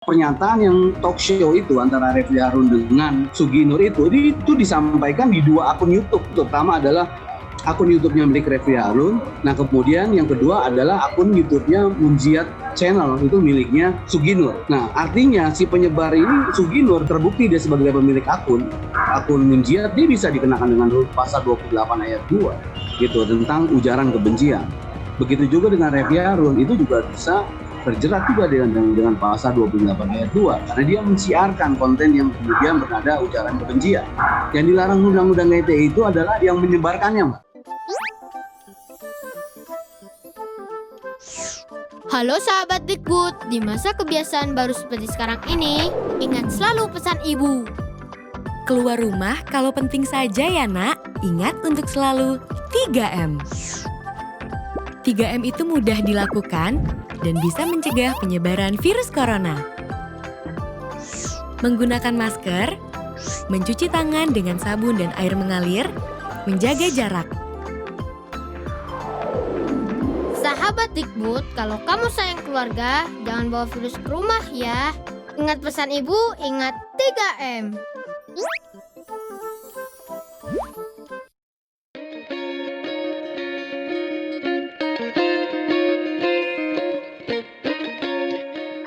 Pernyataan yang talk show itu antara Refli Harun dengan Sugi Nur itu disampaikan di dua akun YouTube. Pertama adalah akun YouTube-nya milik Refli Harun. Nah, kemudian yang kedua adalah akun YouTube-nya Munjiat Channel, itu miliknya Sugi Nur. Nah, artinya si penyebar ini Sugi Nur terbukti dia sebagai pemilik akun Munjiat, dia bisa dikenakan dengan pasal 28 ayat 2 gitu tentang ujaran kebencian. Begitu juga dengan Refli Harun, itu juga bisa terjerat juga dengan pasal 28 ayat 2 karena dia mensiarkan konten yang kemudian bernada ujaran kebencian. Yang dilarang undang-undang ITE itu adalah yang menyebarkannya, Mbak. Halo sahabat Dikbud, di masa kebiasaan baru seperti sekarang ini, ingat selalu pesan ibu. Keluar rumah kalau penting saja ya nak, ingat untuk selalu 3M. 3M itu mudah dilakukan dan bisa mencegah penyebaran virus corona. Menggunakan masker, mencuci tangan dengan sabun dan air mengalir, menjaga jarak. Sahabat Dikbud, kalau kamu sayang keluarga, jangan bawa virus ke rumah ya. Ingat pesan ibu, ingat 3M.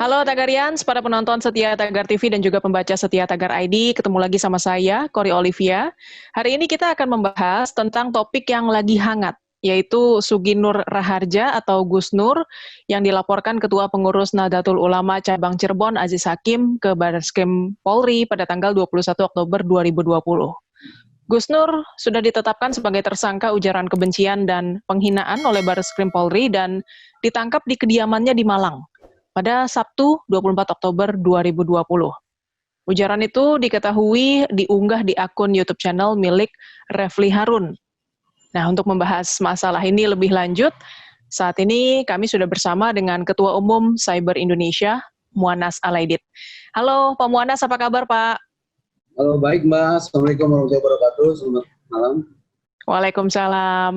Halo Tagarians, para penonton setia Tagar TV dan juga pembaca setia Tagar ID, ketemu lagi sama saya, Kori Olivia. Hari ini kita akan membahas tentang topik yang lagi hangat, yaitu Sugi Nur Raharja atau Gus Nur yang dilaporkan Ketua Pengurus Nahdlatul Ulama Cabang Cirebon Aziz Hakim ke Barreskrim Polri pada tanggal 21 Oktober 2020. Gus Nur sudah ditetapkan sebagai tersangka ujaran kebencian dan penghinaan oleh Barreskrim Polri dan ditangkap di kediamannya di Malang pada Sabtu 24 Oktober 2020. Ujaran itu diketahui diunggah di akun YouTube channel milik Refli Harun. Nah, untuk membahas masalah ini lebih lanjut, saat ini kami sudah bersama dengan Ketua Umum Cyber Indonesia, Muanas Alaidit. Halo Pak Muanas, apa kabar Pak? Halo, baik Mbak. Assalamualaikum warahmatullahi wabarakatuh. Selamat malam. Waalaikumsalam.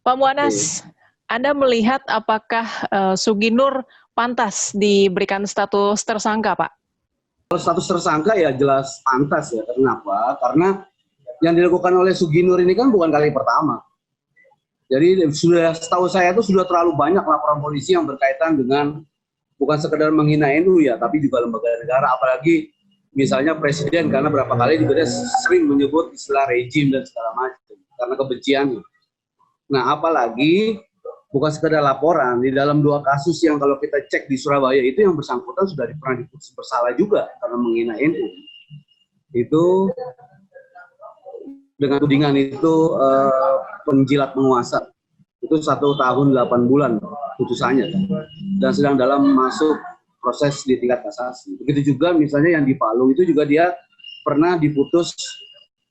Pak Muanas, Anda melihat apakah Sugi Nur pantas diberikan status tersangka, Pak? Kalau status tersangka ya jelas pantas ya. Kenapa? Karena yang dilakukan oleh Sugi Nur ini kan bukan kali pertama. Jadi sudah setahu saya itu sudah terlalu banyak laporan polisi yang berkaitan dengan bukan sekedar menghina NU ya, tapi juga lembaga negara, apalagi misalnya presiden, karena berapa kali juga dia sering menyebut istilah rejim dan segala macam karena kebenciannya. Nah, apalagi bukan sekedar laporan, di dalam 2 kasus yang kalau kita cek di Surabaya itu yang bersangkutan sudah pernah diputus bersalah juga karena menghina NU. Itu dengan tudingan itu penjilat penguasa. Itu 1 tahun 8 bulan putusannya. Dan sedang dalam masuk proses di tingkat kasasi. Begitu juga misalnya yang di Palu itu juga dia pernah diputus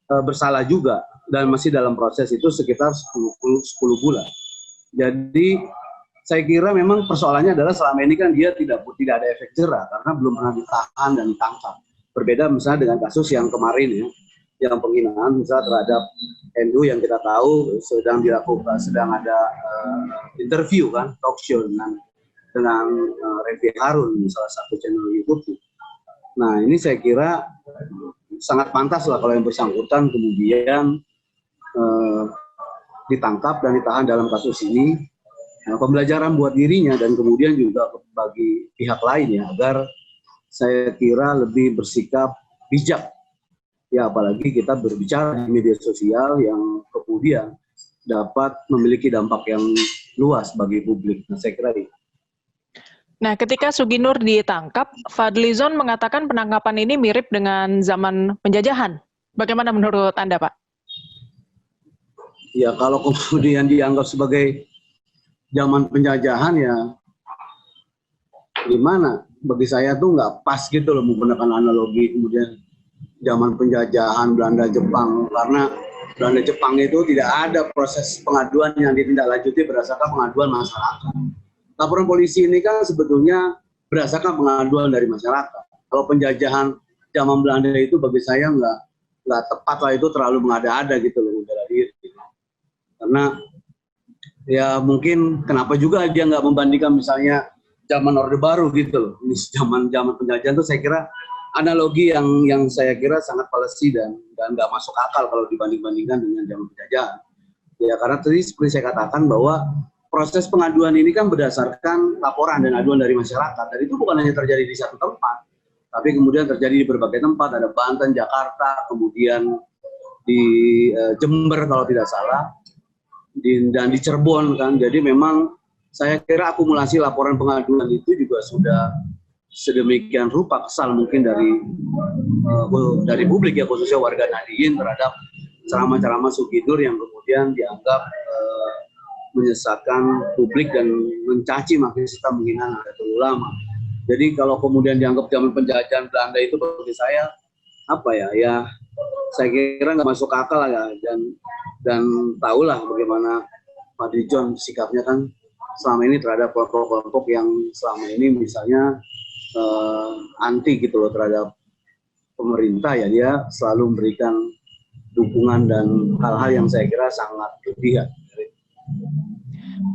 bersalah juga dan masih dalam proses itu sekitar 10 bulan. Jadi saya kira memang persoalannya adalah selama ini kan dia tidak ada efek jerah karena belum pernah ditahan dan ditangkap. Berbeda misalnya dengan kasus yang kemarin ya, yang penghinaan misalnya terhadap NU yang kita tahu sedang dilakukan, sedang ada interview kan, talk show dengan Refli Harun di salah satu channel YouTube. Nah, ini saya kira sangat pantas lah kalau yang bersangkutan kemudian ditangkap dan ditahan dalam kasus ini, pembelajaran buat dirinya dan kemudian juga bagi pihak lain ya, agar saya kira lebih bersikap bijak ya, apalagi kita berbicara di media sosial yang kemudian dapat memiliki dampak yang luas bagi publik. Nah, saya kira itu. Nah, ketika Sugi Nur ditangkap, Fadlizon mengatakan penangkapan ini mirip dengan zaman penjajahan. Bagaimana menurut Anda, Pak? Ya, kalau kemudian dianggap sebagai zaman penjajahan ya gimana? Bagi saya tuh nggak pas gitu loh menggunakan analogi kemudian zaman penjajahan Belanda Jepang, karena Belanda Jepang itu tidak ada proses pengaduan yang ditindaklanjuti berdasarkan pengaduan masyarakat. Laporan polisi ini kan sebetulnya berdasarkan pengaduan dari masyarakat. Kalau penjajahan zaman Belanda itu bagi saya nggak tepat lah, itu terlalu mengada-ada gitu loh membela diri. Karena ya mungkin kenapa juga dia nggak membandingkan misalnya zaman Orde Baru gitu loh. Ini zaman penjajahan tuh saya kira analogi yang saya kira sangat palsu dan nggak masuk akal kalau dibanding-bandingkan dengan zaman penjajahan. Ya karena tadi seperti saya katakan bahwa proses pengaduan ini kan berdasarkan laporan dan aduan dari masyarakat. Dan itu bukan hanya terjadi di satu tempat, tapi kemudian terjadi di berbagai tempat. Ada Banten, Jakarta, kemudian di Jember kalau tidak salah, dan di Cirebon kan. Jadi memang saya kira akumulasi laporan pengaduan itu juga sudah sedemikian rupa kesal mungkin dari publik ya, khususnya warga Nahdliyin terhadap ceramah-ceramah Sugi Nur yang kemudian dianggap menyesatkan publik dan mencaci maki serta menghina Nahdlatul Ulama. Jadi kalau kemudian dianggap zaman penjajahan Belanda itu bagi saya apa ya saya kira nggak masuk akal ya, dan tahulah bagaimana Pak Dijon sikapnya kan selama ini terhadap kelompok-kelompok yang selama ini misalnya anti gitu loh terhadap pemerintah, ya dia selalu memberikan dukungan dan hal-hal yang saya kira sangat berlebihan.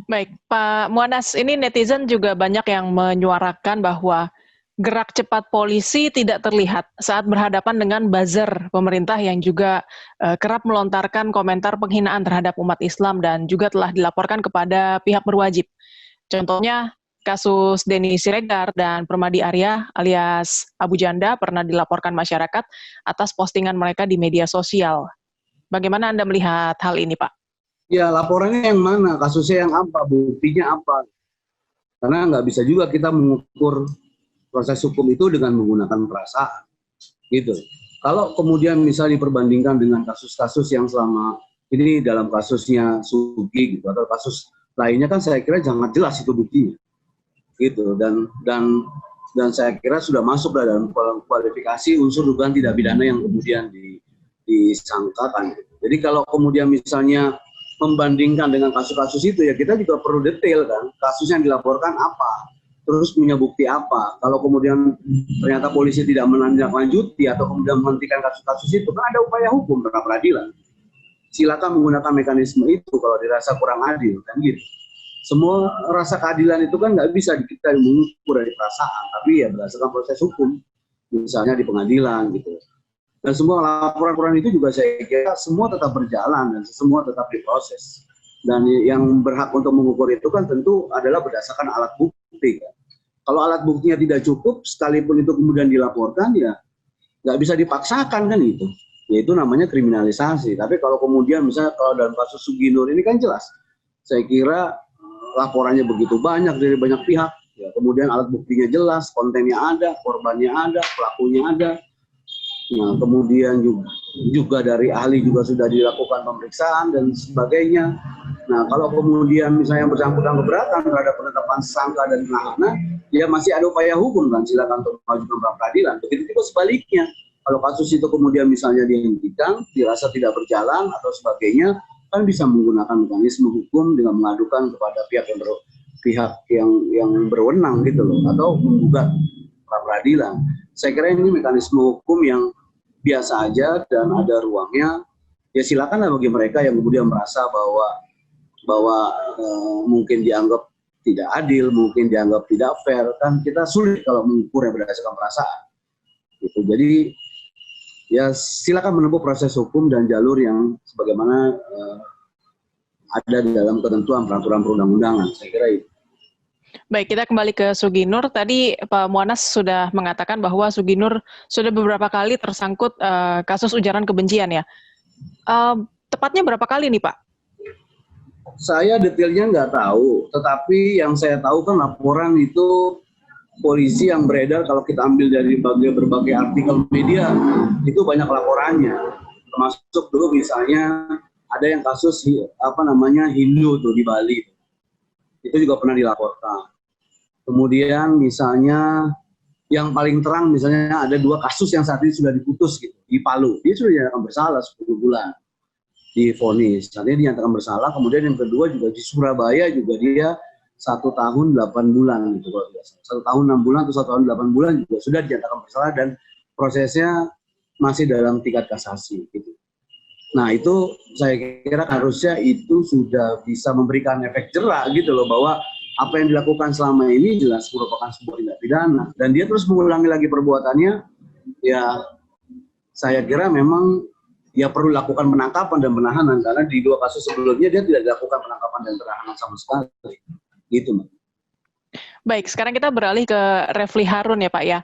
Baik, Pak Muanas, ini netizen juga banyak yang menyuarakan bahwa gerak cepat polisi tidak terlihat saat berhadapan dengan buzzer pemerintah yang juga kerap melontarkan komentar penghinaan terhadap umat Islam dan juga telah dilaporkan kepada pihak berwajib. Contohnya, kasus Denny Siregar dan Permadi Arya alias Abu Janda pernah dilaporkan masyarakat atas postingan mereka di media sosial. Bagaimana Anda melihat hal ini, Pak? Ya, laporannya yang mana? Kasusnya yang apa? Buktinya apa? Karena nggak bisa juga kita mengukur proses hukum itu dengan menggunakan perasaan. Gitu. Kalau kemudian misalnya diperbandingkan dengan kasus-kasus yang selama ini dalam kasusnya Sugi gitu, atau kasus lainnya kan saya kira sangat jelas itu buktinya. Gitu, dan saya kira sudah masuk dalam kualifikasi unsur dugaan tidak pidana yang kemudian disangkakan. Jadi kalau kemudian misalnya membandingkan dengan kasus-kasus itu ya kita juga perlu detail kan, kasus yang dilaporkan apa, terus punya bukti apa. Kalau kemudian ternyata polisi tidak menindaklanjuti atau kemudian menghentikan kasus-kasus itu, kan ada upaya hukum pra peradilan. Silakan menggunakan mekanisme itu kalau dirasa kurang adil kan gitu. Semua rasa keadilan itu kan nggak bisa kita mengukur dari perasaan, tapi ya berdasarkan proses hukum, misalnya di pengadilan gitu. Dan semua laporan-laporan itu juga saya kira semua tetap berjalan dan semua tetap diproses. Dan yang berhak untuk mengukur itu kan tentu adalah berdasarkan alat bukti. Kan. Kalau alat buktinya tidak cukup, sekalipun itu kemudian dilaporkan ya nggak bisa dipaksakan kan itu. Yaitu namanya kriminalisasi. Tapi kalau kemudian misalnya kalau dalam kasus Sugi Nur ini kan jelas, saya kira laporannya begitu banyak dari banyak pihak, ya, kemudian alat buktinya jelas, kontennya ada, korbannya ada, pelakunya ada. Nah, kemudian juga dari ahli juga sudah dilakukan pemeriksaan dan sebagainya. Nah, kalau kemudian misalnya yang bersangkutan keberatan terhadap penetapan tersangka dan penahanan, ya masih ada upaya hukum kan, silakan untuk mengajukan pra peradilan. Begitu juga sebaliknya, kalau kasus itu kemudian misalnya dihentikan, dirasa tidak berjalan atau sebagainya, kan bisa menggunakan mekanisme hukum dengan mengadukan kepada pihak yang berwenang gitu loh, atau menggugat pra peradilan. Saya kira ini mekanisme hukum yang biasa aja dan ada ruangnya. Ya silakanlah bagi mereka yang kemudian merasa bahwa mungkin dianggap tidak adil, mungkin dianggap tidak fair, kan kita sulit kalau mengukurnya berdasarkan perasaan. Gitu. Jadi ya silakan menempuh proses hukum dan jalur yang sebagaimana ada di dalam ketentuan peraturan perundang-undangan. Saya kira itu. Baik, kita kembali ke Sugi Nur. Tadi Pak Muanas sudah mengatakan bahwa Sugi Nur sudah beberapa kali tersangkut kasus ujaran kebencian ya. Tepatnya berapa kali nih Pak? Saya detailnya nggak tahu, tetapi yang saya tahu kan laporan itu polisi yang beredar kalau kita ambil dari berbagai artikel media itu banyak laporannya, termasuk dulu misalnya ada yang kasus Hindu tuh di Bali, itu juga pernah dilaporkan. Kemudian misalnya yang paling terang misalnya ada 2 kasus yang saat ini sudah diputus gitu di Palu, dia sudah dinyatakan bersalah 10 bulan divonis, artinya dinyatakan bersalah. Kemudian yang kedua juga di Surabaya juga dia 1 tahun 8 bulan gitu kalau tidak salah. 1 tahun 6 bulan atau 1 tahun 8 bulan juga sudah dinyatakan bersalah dan prosesnya masih dalam tingkat kasasi gitu. Nah itu saya kira harusnya itu sudah bisa memberikan efek jera gitu loh, bahwa apa yang dilakukan selama ini jelas merupakan sebuah tindak pidana dan dia terus mengulangi lagi perbuatannya, ya saya kira memang ya perlu lakukan penangkapan dan penahanan karena di 2 kasus sebelumnya dia tidak dilakukan penangkapan dan penahanan sama sekali. Gitu, Mbak. Baik, sekarang kita beralih ke Refli Harun ya Pak ya.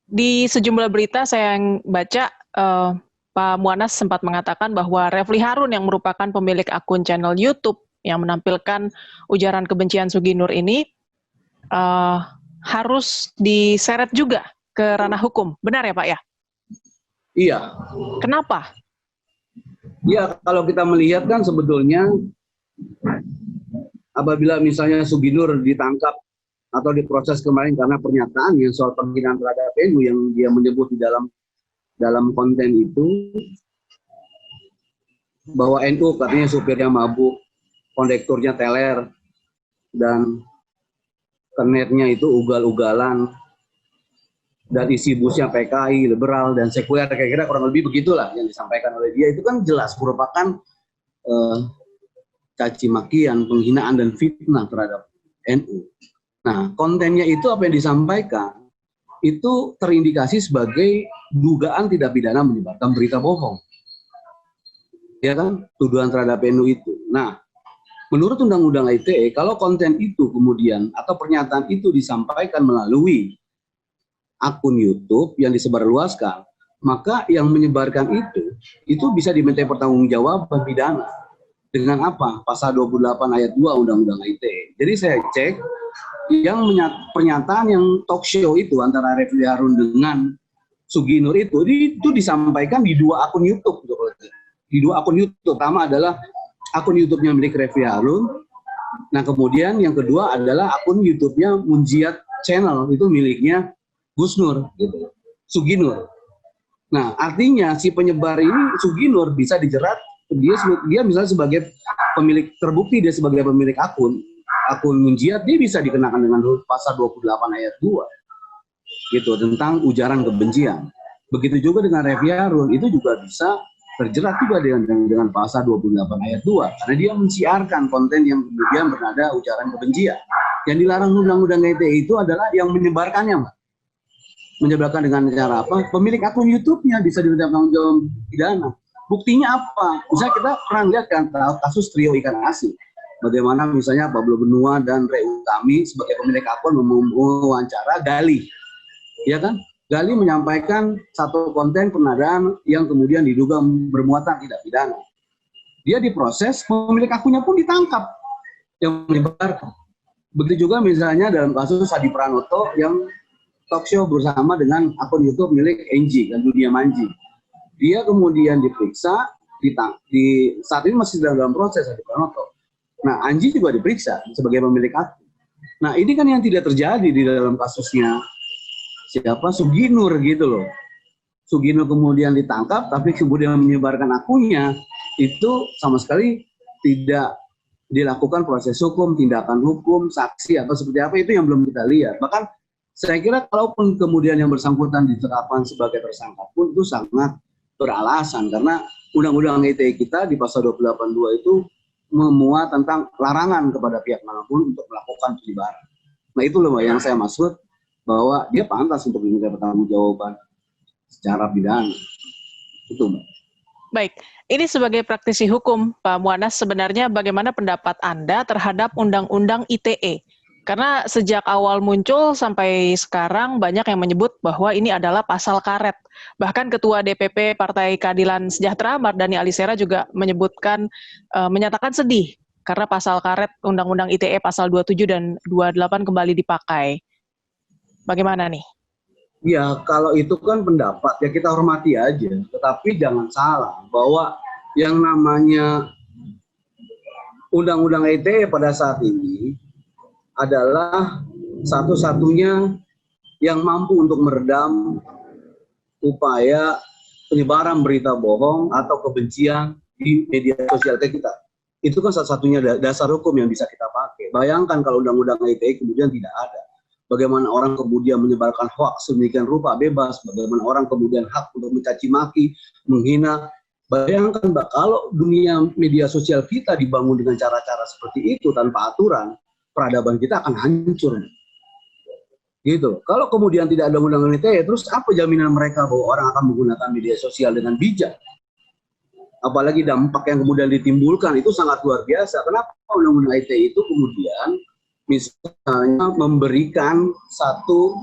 Di sejumlah berita saya yang baca, Pak Muanas sempat mengatakan bahwa Refli Harun yang merupakan pemilik akun channel YouTube yang menampilkan ujaran kebencian Sugi Nur ini harus diseret juga ke ranah hukum. Benar ya Pak ya? Iya. Kenapa? Ya, kalau kita melihat kan sebetulnya apabila misalnya Sugi Nur ditangkap atau diproses kemarin karena pernyataan yang soal penghinaan terhadap NU yang dia menyebut di dalam konten itu bahwa NU katanya supirnya mabuk, kondekturnya teler, dan kernetnya itu ugal-ugalan, dan isi busnya PKI, liberal, dan sekuler, kira-kira kurang lebih begitulah yang disampaikan oleh dia. Itu kan jelas merupakan caci makian, penghinaan, dan fitnah terhadap NU. Nah, kontennya itu apa yang disampaikan, itu terindikasi sebagai dugaan tindak pidana menyebarkan berita bohong. Ya kan, tuduhan terhadap NU itu. Nah, menurut Undang-Undang ITE, kalau konten itu kemudian atau pernyataan itu disampaikan melalui akun YouTube yang disebarluaskan, maka yang menyebarkan itu bisa dimintai pertanggungjawaban pidana. Dengan apa? Pasal 28 ayat 2 Undang-Undang ITE. Jadi saya cek, yang pernyataan yang talk show itu antara Refli Harun dengan Sugi Nur itu disampaikan di 2 akun YouTube. Di 2 akun YouTube. Pertama adalah akun YouTube-nya milik Refli Harun. Nah, kemudian yang kedua adalah akun YouTube-nya Munjiat Channel, itu miliknya Gus Nur, gitu. Sugi Nur. Nah, artinya si penyebar ini Sugi Nur bisa dijerat, dia misalnya sebagai pemilik, terbukti dia sebagai pemilik akun Munjiat, dia bisa dikenakan dengan pasal 28 ayat 2. Gitu, tentang ujaran kebencian. Begitu juga dengan Refli Harun, itu juga bisa terjerat juga dengan pasal 28 ayat 2 karena dia mensiarkan konten yang kemudian bernada ujaran kebencian. Yang dilarang Undang-Undang ITE itu adalah yang menyebarkannya, Mbak. Menyebarkan dengan cara apa? Pemilik akun YouTube-nya bisa diminta tanggung jawab pidana. Buktinya apa? Misalnya kita pernah lihat kan kasus trio ikan asin. Bagaimana misalnya Pablo Benua dan Rey Utami sebagai pemilik akun mewawancara Gali. Ya kan? Gali menyampaikan satu konten penodaan yang kemudian diduga bermuatan tidak pidana. Dia diproses, pemilik akunnya pun ditangkap yang menyebarkan. Begitu juga misalnya dalam kasus Hadi Pranoto yang talk show bersama dengan akun YouTube milik Enji dan Dunia Manji. Dia kemudian diperiksa, saat ini masih dalam proses Hadi Pranoto. Nah, Anji juga diperiksa sebagai pemilik akun. Nah, ini kan yang tidak terjadi di dalam kasusnya siapa? Sugi Nur gitu loh. Sugi Nur kemudian ditangkap, tapi kemudian menyebarkan akunnya, itu sama sekali tidak dilakukan proses hukum, tindakan hukum, saksi atau seperti apa, itu yang belum kita lihat. Bahkan saya kira kalaupun kemudian yang bersangkutan ditetapkan sebagai tersangka pun itu sangat beralasan, karena Undang-Undang ITE kita di pasal 282 itu memuat tentang larangan kepada pihak manapun untuk melakukan penyebaran. Nah, itu loh yang saya maksud, bahwa dia pantas untuk diminta pertanggungjawaban secara pidana. Itu, Mbak. Baik, ini sebagai praktisi hukum, Pak Muanas, sebenarnya bagaimana pendapat Anda terhadap Undang-Undang ITE? Karena sejak awal muncul sampai sekarang banyak yang menyebut bahwa ini adalah pasal karet. Bahkan Ketua DPP Partai Keadilan Sejahtera, Mardhani Alisera juga menyatakan sedih karena pasal karet Undang-Undang ITE pasal 27 dan 28 kembali dipakai. Bagaimana nih? Ya, kalau itu kan pendapat, ya kita hormati aja. Tetapi jangan salah bahwa yang namanya Undang-Undang ITE pada saat ini adalah satu-satunya yang mampu untuk meredam upaya penyebaran berita bohong atau kebencian di media sosial kita. Itu kan satu-satunya dasar hukum yang bisa kita pakai. Bayangkan kalau Undang-Undang ITE kemudian tidak ada. Bagaimana orang kemudian menyebarkan hoaks sedemikian rupa bebas, bagaimana orang kemudian hak untuk mencaci maki, menghina. Bayangkan, Mbak, kalau dunia media sosial kita dibangun dengan cara-cara seperti itu tanpa aturan, peradaban kita akan hancur. Gitu. Kalau kemudian tidak ada undang-undang ITE, terus apa jaminan mereka bahwa orang akan menggunakan media sosial dengan bijak? Apalagi dampak yang kemudian ditimbulkan itu sangat luar biasa. Kenapa undang-undang ITE itu kemudian misalnya memberikan satu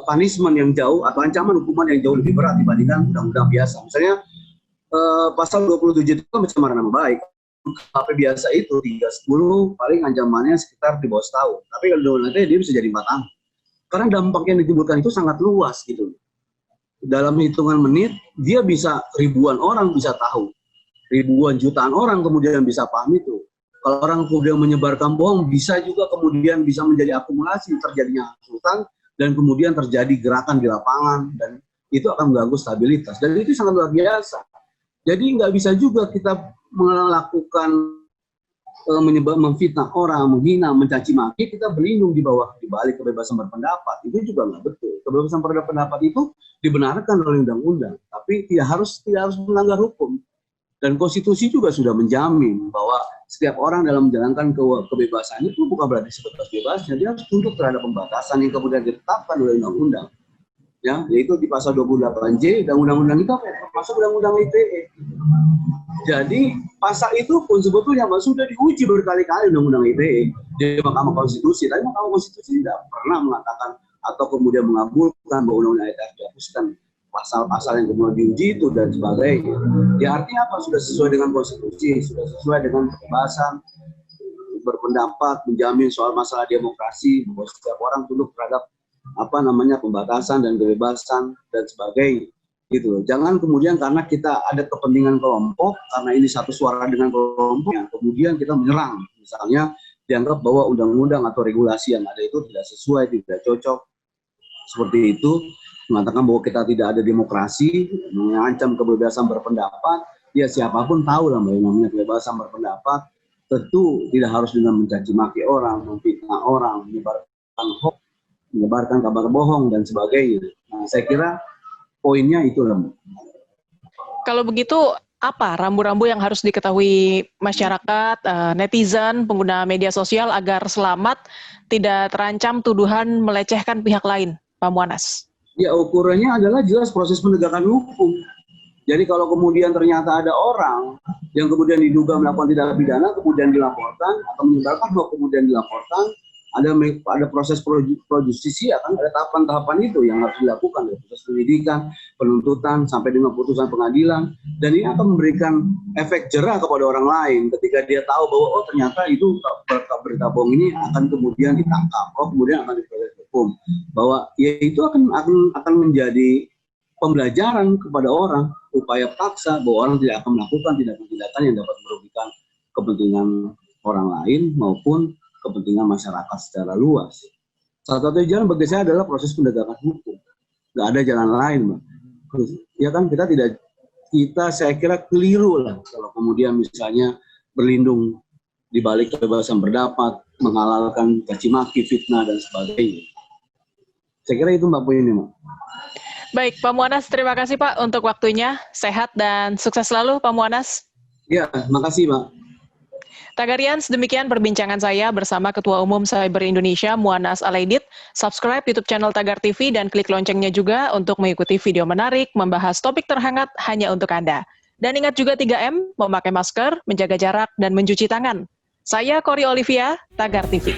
punishment yang jauh atau ancaman hukuman yang jauh lebih berat dibandingkan undang-undang biasa. Misalnya pasal 27 itu pencemaran nama baik. KP biasa itu 310 paling ancamannya sekitar di bawah setahun. Tapi kalau undang-undang ITE dia bisa jadi 4 tahun. Karena dampak yang ditimbulkan itu sangat luas gitu. Dalam hitungan menit, dia bisa ribuan orang bisa tahu. Ribuan jutaan orang kemudian bisa paham itu. Kalau orang kemudian menyebarkan bohong, bisa juga kemudian bisa menjadi akumulasi terjadinya hasutan dan kemudian terjadi gerakan di lapangan dan itu akan mengganggu stabilitas. Dan itu sangat luar biasa. Jadi nggak bisa juga kita melakukan memfitnah orang, menghina, mencaci maki, kita berlindung di balik kebebasan berpendapat. Itu juga nggak betul. Kebebasan berpendapat itu dibenarkan oleh undang-undang, tapi tidak harus melanggar hukum. Dan konstitusi juga sudah menjamin bahwa setiap orang dalam menjalankan kebebasan itu bukan berarti sebebas-bebasnya, dia harus tunduk terhadap pembatasan yang kemudian ditetapkan oleh undang-undang. Ya, yaitu di pasal 28J dan undang-undang itu termasuk undang-undang ITE. Jadi pasal itu pun sebetulnya sudah diuji berkali-kali undang-undang ITE di Mahkamah Konstitusi, tapi Mahkamah Konstitusi tidak pernah mengatakan atau kemudian mengabulkan bahwa undang-undang ITE harus dihapuskan pasal-pasal yang kemudian diuji itu dan sebagainya. Ya artinya apa? Sudah sesuai dengan konstitusi, sudah sesuai dengan kebebasan berpendapat, menjamin soal masalah demokrasi bahwa setiap orang tunduk terhadap pembatasan dan kebebasan dan sebagainya gitu loh. Jangan kemudian karena kita ada kepentingan kelompok, karena ini satu suara dengan kelompok, yang kemudian kita menyerang. Misalnya dianggap bahwa undang-undang atau regulasi yang ada itu tidak sesuai, tidak cocok. Seperti itu, mengatakan bahwa kita tidak ada demokrasi, mengancam kebebasan berpendapat. Ya siapapun tahu lah yang namanya kebebasan berpendapat, tentu tidak harus dengan mencaci maki orang, memfitnah orang, menyebarkan hoax, menyebarkan kabar bohong dan sebagainya. Nah, saya kira poinnya itu. Kalau begitu, apa rambu-rambu yang harus diketahui masyarakat, netizen, pengguna media sosial agar selamat tidak terancam tuduhan melecehkan pihak lain, Pak Muanas? Ya ukurannya adalah jelas proses penegakan hukum. Jadi kalau kemudian ternyata ada orang yang kemudian diduga melakukan tindak pidana, kemudian dilaporkan atau menyebarkan hoax kemudian dilaporkan, ada proses pro justisia, kan ada tahapan-tahapan itu yang harus dilakukan, ya, proses penyidikan, penuntutan sampai dengan putusan pengadilan, dan ini akan memberikan efek jerah kepada orang lain ketika dia tahu bahwa oh ternyata itu berita bohong ini akan kemudian ditangkap, kemudian akan diproses hukum, bahwa ya itu akan menjadi pembelajaran kepada orang, upaya paksa bahwa orang tidak akan melakukan tindakan-tindakan yang dapat merugikan kepentingan orang lain maupun kepentingan masyarakat secara luas. Satu-satunya jalan bagi saya adalah proses penegakan hukum. Nggak ada jalan lain, Mbak. Ya kan kita saya kira keliru lah kalau kemudian misalnya berlindung di balik kebebasan berpendapat, menghalalkan caci maki, fitnah dan sebagainya. Saya kira itu Mbak poinnya, Mbak. Baik, Pak Muanas, terima kasih Pak untuk waktunya. Sehat dan sukses selalu, Pak Muanas. Ya, makasih, Mbak. Tagarians, demikian perbincangan saya bersama Ketua Umum Cyber Indonesia, Muanas Alaidit. Subscribe YouTube channel Tagar TV dan klik loncengnya juga untuk mengikuti video menarik, membahas topik terhangat hanya untuk Anda. Dan ingat juga 3M, memakai masker, menjaga jarak, dan mencuci tangan. Saya Cory Olivia, Tagar TV.